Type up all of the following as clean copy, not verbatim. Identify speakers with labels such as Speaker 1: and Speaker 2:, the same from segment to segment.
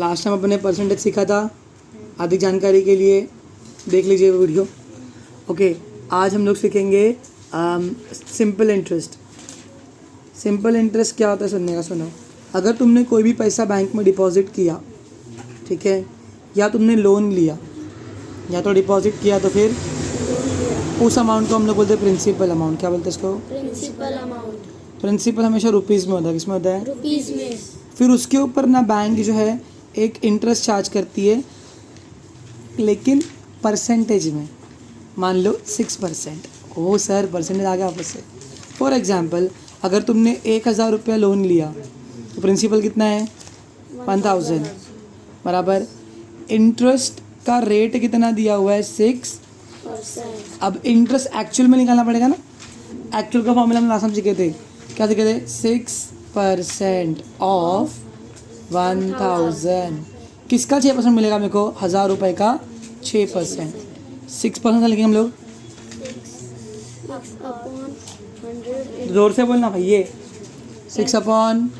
Speaker 1: Last time अपने percentage सीखा था, अधिक जानकारी के लिए देख लीजिए वो वीडियो। ओके, आज हम लोग सीखेंगे सिंपल इंटरेस्ट। सिंपल इंटरेस्ट क्या होता है सुनने का, सुनो। अगर तुमने कोई भी पैसा बैंक में डिपॉजिट किया, ठीक है, या तुमने लोन लिया या तो डिपॉजिट किया, तो फिर उस अमाउंट को हम लोग बोलते हैं प्रिंसिपल अमाउंट। क्या बोलते हैं इसको?
Speaker 2: Principal amount.
Speaker 1: प्रिंसिपल हमेशा रुपीज़ में होता है। किसमें होता है?
Speaker 2: रुपीज में।
Speaker 1: फिर उसके ऊपर ना बैंक जो है एक इंटरेस्ट चार्ज करती है, लेकिन परसेंटेज में। मान लो 6%। ओ सर, परसेंटेज आ गया वापस से। फॉर एग्जांपल, अगर तुमने 1000 रुपया लोन लिया तो प्रिंसिपल कितना है? 1000 बराबर। इंटरेस्ट का रेट कितना दिया हुआ है? 6%। अब इंटरेस्ट एक्चुअल में निकालना पड़ेगा ना। एक्चुअल का फॉर्मूला हम लास्ट टाइम सीखे थे। क्या सीखे थे? 6% ऑफ 1000। किसका 6% मिलेगा मेरे को? 1000 रुपये का 6%। 6% लिखेंगे हम लोग। जोर से बोलना भाई। ये 6/100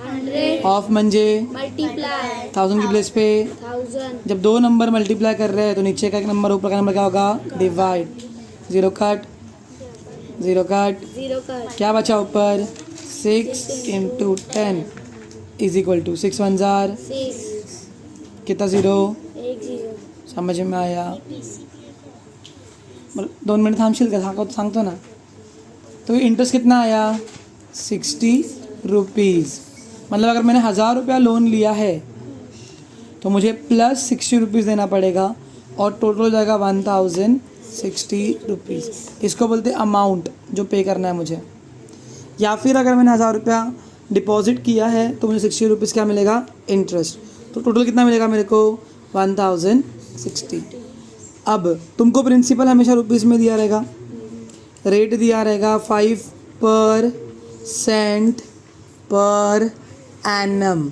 Speaker 1: ऑफ म्हणजे
Speaker 2: मल्टीप्लाई
Speaker 1: 1000 की प्लेस पे
Speaker 2: 1000।
Speaker 1: जब दो नंबर मल्टीप्लाई कर रहे हैं तो नीचे का एक नंबर ऊपर का नंबर क्या होगा? डिवाइड। 0 cut 0 cut.
Speaker 2: 0 का
Speaker 1: क्या बचा ऊपर? 6 × 10 इज इक्वल टू 6 1 जार
Speaker 2: 6
Speaker 1: कितना? 0।
Speaker 2: 1 0।
Speaker 1: समझ में आया? 2 मिनट थांबशील का? सांगतो ना। तो इंटरेस्ट कितना आया? 60 रुपीज़। मतलब अगर मैंने 1000 रुपया लोन लिया है तो मुझे प्लस 60 रुपीज़ देना पड़ेगा और टोटल हो जाएगा 1060 रुपीज़। इसको बोलते हैं अमाउंट जो पे करना है मुझे। या फिर अगर मैंने 1000 रुपया डिपॉजिट किया है तो मुझे 60 रुपीज़ क्या मिलेगा? इंटरेस्ट। तो टोटल कितना मिलेगा मेरे को? 1060। अब तुमको प्रिंसिपल हमेशा रुपीज़ में दिया रहेगा, रेट दिया रहेगा 5% पर एनम।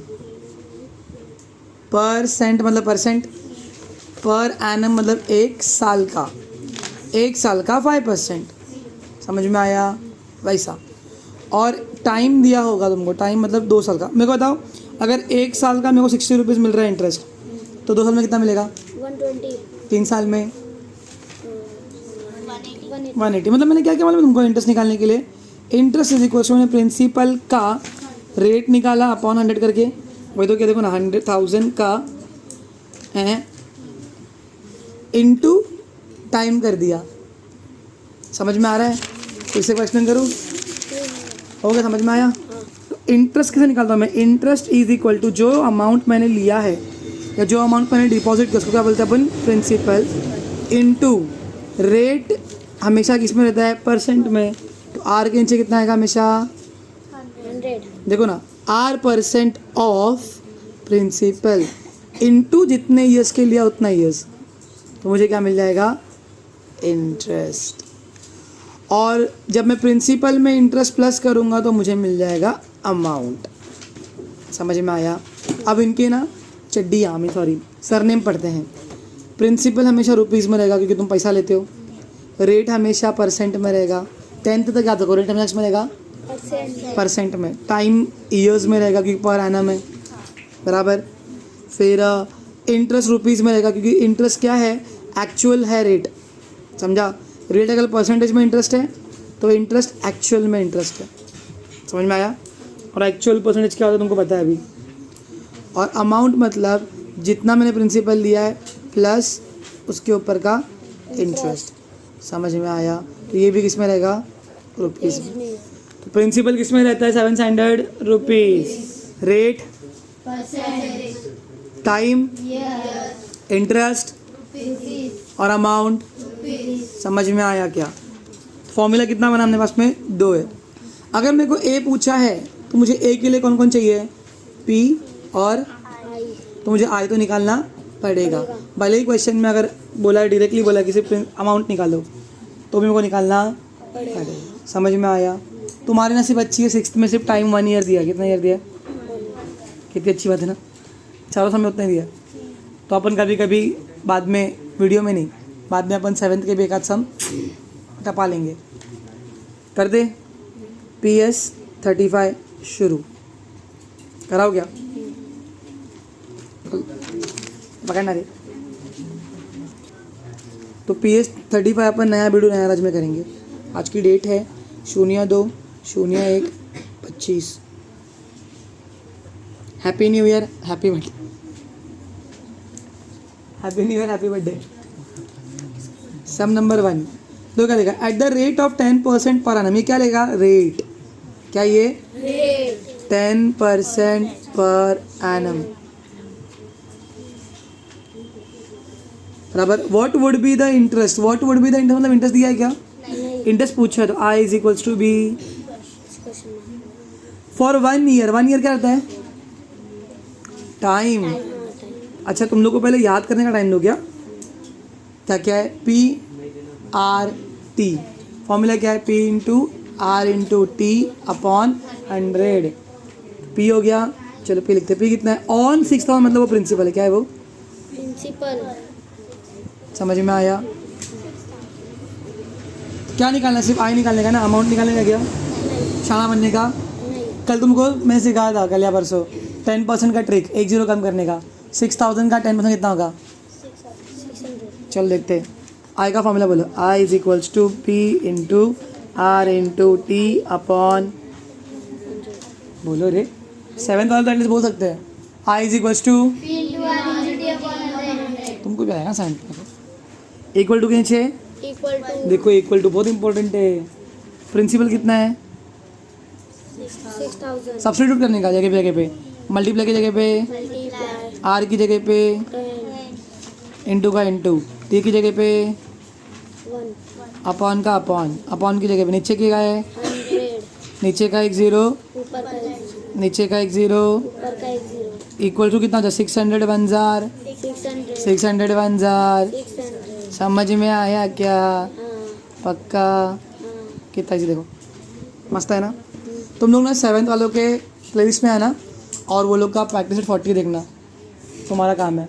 Speaker 1: परसेंट मतलब परसेंट, पर एनम मतलब एक साल का 5%। समझ में आया? वैसा। और टाइम दिया होगा तुमको, टाइम मतलब 2 साल का। मेरे को बताओ, अगर 1 साल का मेरे को 60 रुपीज़ मिल रहा है इंटरेस्ट, तो 2 साल में कितना मिलेगा?
Speaker 2: 120
Speaker 1: 3 साल में
Speaker 2: 180
Speaker 1: 180। मतलब मैंने क्या किया मालूम है तुमको? इंटरेस्ट निकालने के लिए इंटरेस्ट इज इक्वल टू मैंने प्रिंसिपल का रेट निकाला अपॉन 100 करके। वही तो क्या, देखो ना, 100,000 का है इनटू टाइम कर दिया। समझ में आ रहा है? फिर से क्वेश्चन करूँ? हो गया? समझ में आया? तो इंटरेस्ट कैसे निकालता हूँ मैं? इंटरेस्ट इज इक्वल टू जो अमाउंट मैंने लिया है या जो अमाउंट मैंने डिपॉजिट किया उसको क्या बोलते हैं अपन? Principal into rate. हमेशा किस में रहता है? परसेंट में। तो आर के नीचे कितना आएगा हमेशा?
Speaker 2: 100।
Speaker 1: देखो ना, R% ऑफ प्रिंसिपल इनटू जितने ईयर्स के लिया उतना ईयर्स, तो मुझे क्या मिल जाएगा? इंटरेस्ट। और जब मैं प्रिंसिपल में इंटरेस्ट प्लस करूँगा तो मुझे मिल जाएगा अमाउंट। समझ में आया? अब इनके ना सरनेम पढ़ते हैं। प्रिंसिपल हमेशा रुपीज़ में रहेगा क्योंकि तुम पैसा लेते हो। रेट हमेशा परसेंट में रहेगा। 10th तक याद रखो, रेट हमेशा में रहेगा परसेंट में। टाइम ईयर्स में रहेगा क्योंकि पर एनम है, बराबर। फिर इंटरेस्ट रुपीज़ में रहेगा क्योंकि इंटरेस्ट क्या है? एक्चुअल है रेट। समझा? रेट अगर परसेंटेज में इंटरेस्ट है तो इंटरेस्ट एक्चुअल में इंटरेस्ट है। समझ में आया? और एक्चुअल परसेंटेज क्या होता है तुमको पता है अभी। और अमाउंट मतलब जितना मैंने प्रिंसिपल लिया है प्लस उसके ऊपर का इंटरेस्ट। समझ में आया? तो ये भी किस में रहेगा? रुपीज़ में। तो प्रिंसिपल किस में रहता है? 700 रुपीज़। रेट टाइम इंटरेस्ट और अमाउंट। समझ में आया क्या? फॉर्मूला कितना बना हमने पास में? 2 है। अगर मेरे को ए पूछा है तो मुझे ए के लिए कौन कौन चाहिए? पी और तो मुझे आई तो निकालना पड़ेगा। भले ही क्वेश्चन में अगर बोला है, डायरेक्टली बोला कि सिर्फ अमाउंट निकालो, तो भी मेरे को निकालना पड़ेगा। समझ में आया? तुम्हारी नसीब अच्छी है, 6th में सिर्फ टाइम 1 ईयर दिया। कितना ईयर दिया? कितनी अच्छी बात है ना, चारों समय उतना ही दिया। तो अपन कभी कभी बाद में, वीडियो में नहीं, बाद में अपन 7th के भी एक आध सम टपा लेंगे। कर दे? PS 35 शुरू कराओ क्या? पकड़ना रे। तो PS35 अपन नया वीडियो नया राज में करेंगे। आज की डेट है 02/01/25। Happy new year, happy birthday, happy new year, happy birthday. Sum number 1 तो क्या लेगा? एट द रेट ऑफ 10% पर annum। ये क्या लेगा? रेट। क्या ये?
Speaker 2: रेट
Speaker 1: 10% पर annum बराबर। What would be the interest? What would be the interest मतलब इंटरेस्ट दिया है क्या?
Speaker 2: नहीं
Speaker 1: इंटरेस्ट पूछा है तो I is equals to B
Speaker 2: question
Speaker 1: for 1 year. 1 year क्या रहता है? टाइम। अच्छा तुम लोग को पहले याद करने का टाइम दो क्या? क्या है? PRT। फॉर्मूला क्या है? P into R into T upon 100। P हो गया, चलो P लिखते हैं। P कितना है? ऑन 6000 मतलब वो प्रिंसिपल है। क्या है वो?
Speaker 2: प्रिंसिपल
Speaker 1: समझ में आया? क्या निकालना है? सिर्फ आई निकालने का ना, अमाउंट निकालने का क्या?
Speaker 2: नहीं
Speaker 1: शाना बनने का।
Speaker 2: नहीं
Speaker 1: कल तुमको मैं सिखाया था, कल या परसों, 10% का ट्रिक, 1 0 कम करने का। 6000 का 10% कितना होगा?
Speaker 2: 600
Speaker 1: चल देखते हैं। आई का फॉर्मूला बोलो। I is equals to P into R into T upon, बोलो रे, 7th वाला तो एटलीस्ट बोल सकते हैं। आई इज इक्वल्स टू, तुमको भी आएगा साइंस में। इक्वल टू के नीचे
Speaker 2: इक्वल टू
Speaker 1: देखो, इक्वल टू बहुत इंपॉर्टेंट है। प्रिंसिपल कितना है?
Speaker 2: 6000
Speaker 1: सब्स्टिट्यूट करने का जगह पे, मल्टीप्लाई की जगह पे,
Speaker 2: मल्टीप्लाई
Speaker 1: आर की जगह पे,
Speaker 2: 10
Speaker 1: इंटू का इंटू, टी की जगह पे,
Speaker 2: 1
Speaker 1: अपॉन का अपॉन, अपॉन की जगह पे नीचे की का है,
Speaker 2: 100
Speaker 1: नीचे का 1 0,
Speaker 2: ऊपर का 0
Speaker 1: नीचे का 1 0,
Speaker 2: ऊपर का 0
Speaker 1: इक्वल टू कितना होता है? 600 1 जार,
Speaker 2: 600
Speaker 1: 600 1 जार।
Speaker 2: 600
Speaker 1: समझ में आया क्या?
Speaker 2: हाँ
Speaker 1: पक्का?
Speaker 2: हाँ
Speaker 1: कितना जी देखो, मस्त है ना? तुम लोग ना 7th वालों के प्लेलिस्ट में आना और वो लोग का प्रैक्टिस 40 देखना, तुम्हारा काम है।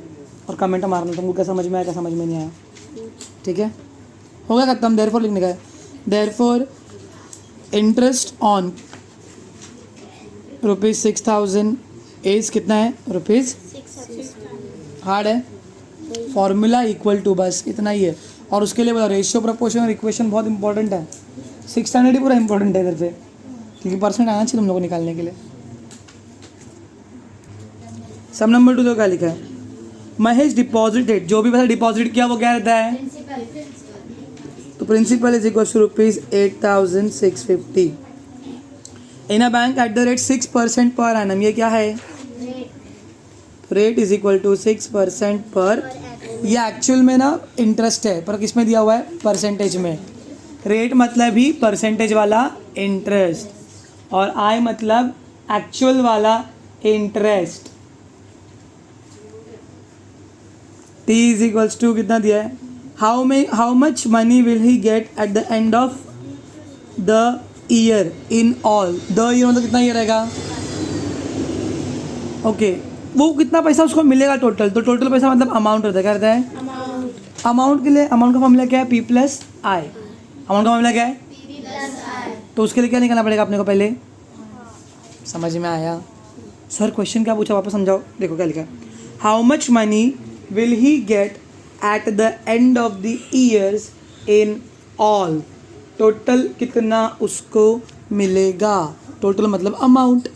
Speaker 1: और कमेंट मारना तुमको क्या समझ में आया, क्या समझ में नहीं आया। ठीक है, हो गया खत्म। देयरफॉर लिखने का है। देयरफॉर इंटरेस्ट ऑन ₹6000 इज कितना है? रुपीज़, हार्ड है, फॉर्मूला इक्वल टू, बस इतना ही है। और उसके लिए बोला रेशियो, प्रोपोर्शन और इक्वेशन बहुत इंपॉर्टेंट है। 600 ही पूरा इंपॉर्टेंट है इधर पे, क्योंकि परसेंट आना चाहिए तुम लोगों को निकालने के लिए। सम नंबर 2 तो क्या लिखा है? महेश डिपॉजिटेड, जो भी पैसा डिपॉजिट किया वो क्या रहता है? तो principal is equal to ₹8650 in a bank at the rate 6% पर एनम। ये क्या है? रेट इज इक्वल टू 6% पर, ये एक्चुअल में ना इंटरेस्ट है, पर किस में दिया हुआ है? परसेंटेज में। रेट मतलब ही परसेंटेज वाला इंटरेस्ट, और आई मतलब एक्चुअल वाला interest. T is equals to कितना दिया है? How much money will he get at the end of the year in all. The year मतलब कितना ईयर रहेगा? ओके, वो कितना पैसा उसको मिलेगा टोटल। तो टोटल पैसा मतलब अमाउंट रहता है। क्या रहता है? अमाउंट के लिए अमाउंट का फॉर्मूला क्या है? P प्लस आई। अमाउंट का फॉर्मूला क्या है? तो उसके लिए क्या निकालना पड़ेगा अपने को पहले? समझ में आया? सर क्वेश्चन क्या पूछा, वापस समझाओ। देखो क्या लिखा है। How much money will he get at the end of the years in all. Total कितना उसको मिलेगा। टोटल मतलब अमाउंट,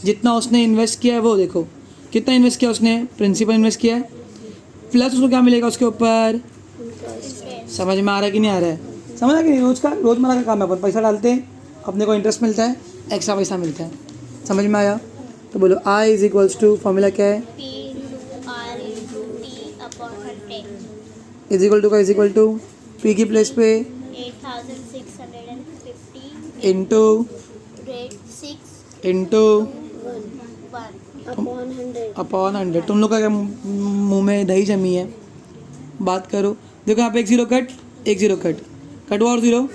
Speaker 1: जितना उसने इन्वेस्ट किया है वो। देखो कितना इन्वेस्ट किया उसने, प्रिंसिपल इन्वेस्ट किया है, प्लस उसको क्या मिलेगा उसके ऊपर। समझ में आ रहा है कि नहीं आ रहा है? समझ आ कि नहीं? रोज़मर्रा का काम है, अपन पैसा डालते हैं, अपने को इंटरेस्ट मिलता है, एक्स्ट्रा पैसा मिलता है। समझ में आया? तो बोलो I is equals to, formula क्या है?
Speaker 2: P into R into T upon 100
Speaker 1: is equal to का इज इक्वल टू पी की प्लेस पे
Speaker 2: 8650
Speaker 1: into
Speaker 2: rate 6
Speaker 1: into
Speaker 2: 1 upon 100
Speaker 1: upon 100। तुम लोग का क्या मुंह में दही जमी है? बात करो। देखो यहाँ पे 1 0 कट, 1 0 कट, कट हुआ और 0,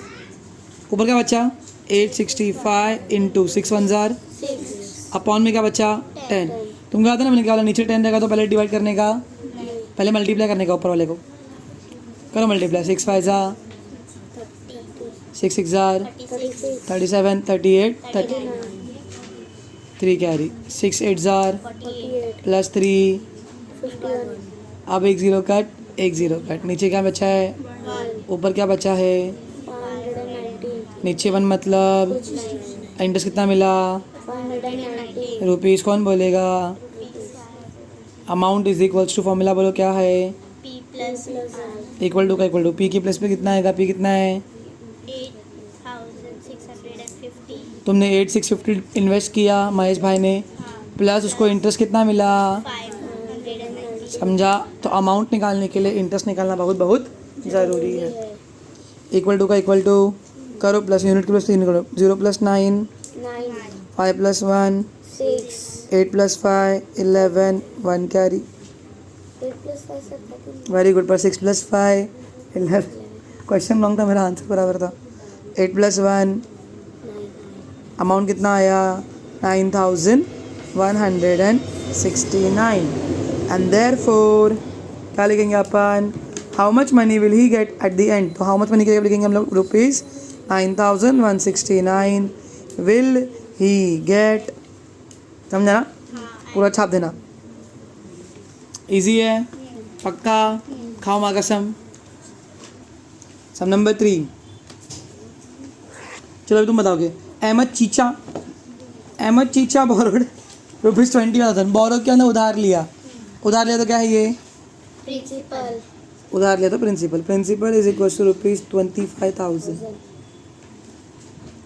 Speaker 1: ऊपर क्या बचा? 865 इंटू 6 1 जार,
Speaker 2: 6
Speaker 1: अपॉन में क्या बचा? 10। तुम क्या था ना, मैंने क्या बोला, नीचे 10 रहेगा तो पहले डिवाइड करने का, पहले मल्टीप्लाई करने का ऊपर वाले को। करो multiply. 6 5 jar, 6 6 jar, 37 38 3 carry, 6 8 jar
Speaker 2: 48
Speaker 1: plus 3
Speaker 2: 51
Speaker 1: अब एक ज़ीरो कट, एक ज़ीरो कट, नीचे क्या बचा है,
Speaker 2: 1
Speaker 1: ऊपर क्या बचा है,
Speaker 2: 190
Speaker 1: नीचे 1 मतलब इंटरेस्ट कितना मिला,
Speaker 2: 190
Speaker 1: रुपीज़ कौन बोलेगा, amount is equals to formula बोलो क्या है,
Speaker 2: P plus
Speaker 1: इक्वल टू का इक्वल टू पी की प्लस पे कितना आएगा, पी कितना है,
Speaker 2: 8650
Speaker 1: तुमने 8650 इन्वेस्ट किया महेश भाई ने, प्लस उसको इंटरेस्ट कितना मिला,
Speaker 2: 590
Speaker 1: समझा। तो अमाउंट निकालने के लिए इंटरेस्ट निकालना बहुत बहुत ज़रूरी है। इक्वल टू का इक्वल टू करो, प्लस यूनिट के प्लस 3 करो, 0 + 9
Speaker 2: 9
Speaker 1: 5 + 1
Speaker 2: 6
Speaker 1: 8 + 5 11 1 कैरी,
Speaker 2: 8 plus 5 7
Speaker 1: वेरी गुड, पर 6 + 5 11, क्वेश्चन रॉन्ग था, मेरा आंसर बराबर था। 8 + 1 अमाउंट कितना आया, 9169 एंड देयरफॉर क्या लिखेंगे अपन, how much money will he get at the end, तो हाउ मच मनी के लिए लिखेंगे हम लोग, रुपीज़ 9169 विल ही गेट, समझा ना, पूरा छाप देना, इजी है, पक्का, खाओ माँ कसम। सम नंबर 3, चलो अभी तुम बताओगे, अहमद चीचा बोरोड ₹20,000, बोरो क्या ना, उधार लिया तो क्या है ये,
Speaker 2: principal
Speaker 1: उधार लिया तो principal is equal to ₹25,000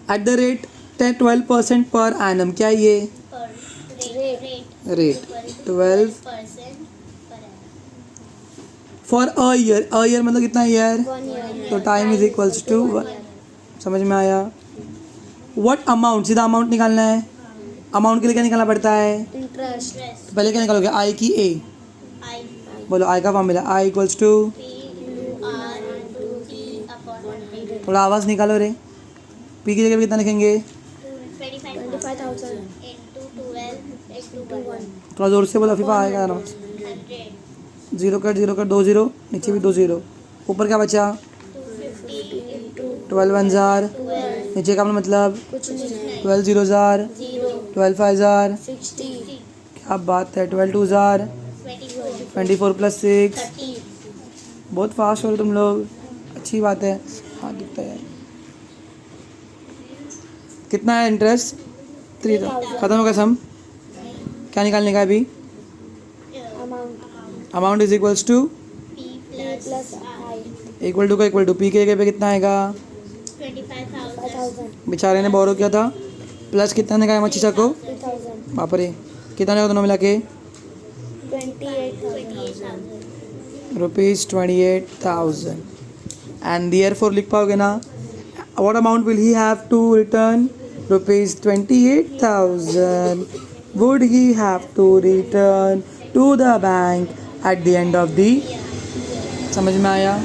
Speaker 1: at the rate 12% पर एनम, क्या है ये, रेट 12 फॉर अ ईयर मतलब कितना ईयर,
Speaker 2: 1 year
Speaker 1: तो टाइम इज इक्वल्स टू, समझ में आया। व्हाट अमाउंट, सीधा अमाउंट निकालना है, अमाउंट के लिए क्या निकालना पड़ता है,
Speaker 2: interest
Speaker 1: तो पहले क्या निकालोगे, आई की ए,
Speaker 2: I
Speaker 1: बोलो आई का फॉर्मूला, I equals to,
Speaker 2: P U R into T upon 100
Speaker 1: थोड़ा आवाज़ निकालो रे, पी की जगह पे कितना लिखेंगे,
Speaker 2: 25,000 into 12 into 1
Speaker 1: थोड़ा ज़ोर से बोलो, फीफा आएगा ना,
Speaker 2: 100
Speaker 1: 0 कट 2 0, नीचे भी 2 0, ऊपर क्या बचा,
Speaker 2: 250 into
Speaker 1: 12 1000,
Speaker 2: 12
Speaker 1: नीचे का मतलब
Speaker 2: कुछ नहीं
Speaker 1: 12 0,000,
Speaker 2: 0
Speaker 1: 12 5000,
Speaker 2: 60
Speaker 1: क्या बात है, 12 2000, 24 + 6,
Speaker 2: 30
Speaker 1: बहुत फास्ट हो रहे तुम लोग, अच्छी बात है, हाँ दिखता है। कितना है इंटरेस्ट, 3000, खत्म होगा सम, क्या निकालने का है अभी,
Speaker 2: amount
Speaker 1: amount is equals to,
Speaker 2: P plus I
Speaker 1: equal to का इक्वल टू पी के जगह पे कितना आएगा,
Speaker 2: 25,000
Speaker 1: बेचारे ने बोरो किया था, प्लस कितना ने कहा मच्छीचा को,
Speaker 2: 3,000
Speaker 1: बाप रे, कितना ने दोनों मिला के,
Speaker 2: 28,000
Speaker 1: ₹28,000 एंड देयरफॉर लिख पाओगे ना, what amount will he have to return, ₹28,000 would he have to return to the bank at the end of the, समझ में आया।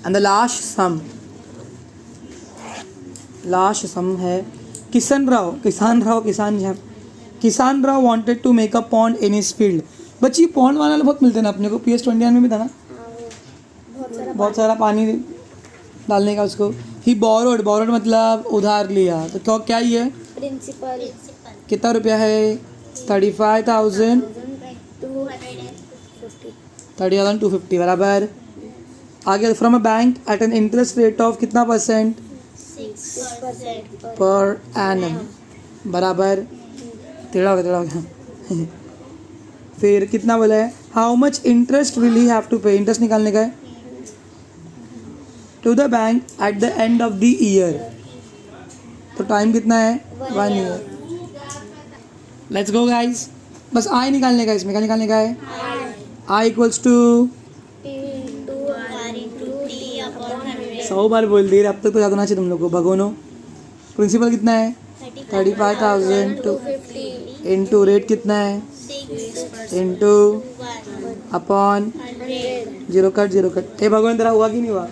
Speaker 1: एंड द लास्ट सम है, Kisan Rao wanted to make a pond in his field, बच्ची pond वाले बहुत मिलते हैं ना अपने को, PS21 में भी था ना, बहुत सारा पानी डालने का उसको, ही बोरोड मतलब उधार लिया, तो क्या ही है,
Speaker 2: principal
Speaker 1: कितना रुपया है, 35,000 30,250 बराबर, आगे from a bank eight an interest rate of कितना परसेंट,
Speaker 2: 6%
Speaker 1: पर एनम बराबर, टेढ़ा हो गया फिर कितना बोला है, how much interest will he have to pay, interest निकालने का है, to the bank at the end of the year, तो टाइम कितना है, 1 ईयर। लेट्स गो गाइस, बस आई निकालने का, इसमें क्या निकालने का है, I equals to,
Speaker 2: P into R into T upon 100
Speaker 1: 100 बार बोल दिए, अब तक तो याद होना चाहिए तुम लोग को, भगोनो, प्रिंसिपल कितना है, 35,000
Speaker 2: 250
Speaker 1: इंटू रेट कितना है,
Speaker 2: 6
Speaker 1: इंटू
Speaker 2: 1
Speaker 1: अपॉन
Speaker 2: 100
Speaker 1: 0 कट, ए भगवान तेरा हुआ कि नहीं हुआ,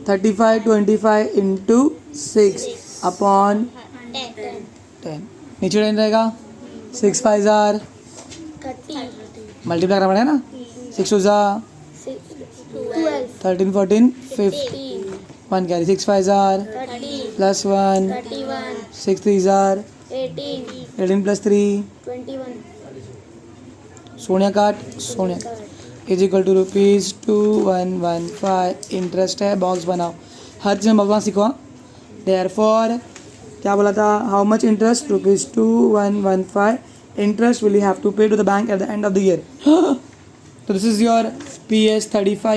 Speaker 1: 35 इंटू 6 अपॉन 10, नीचे 10 रहेगा, 6 5 जार,
Speaker 2: 30
Speaker 1: मल्टीप्लाई करना पड़ेगा ना, 6 2 जा
Speaker 2: 12
Speaker 1: 13 14 50, 1 कैरी, 6 5 जार
Speaker 2: 30
Speaker 1: प्लस 1
Speaker 2: 31
Speaker 1: 6 3 जार
Speaker 2: 18
Speaker 1: 18 + 3
Speaker 2: 21
Speaker 1: सोनिया काट सोनिया इज इक्वल टू ₹2115 इंटरेस्ट है बॉक्स बनाओ हर चीज़ में बॉक्स बनाना सीखो देयरफॉर क्या बोला था how much interest ₹2115 interest will you have to pay to the bank at the end of the year तो this is your PS35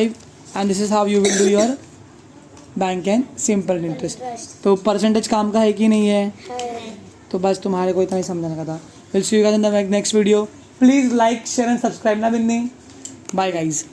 Speaker 1: and this is how you will do your bank and simple interest तो percentage काम का है कि नहीं है तो बस तुम्हारे को इतना ही समझाने का था will see you guys in the next video please like share and subscribe ना बिन्नी बाय गाइज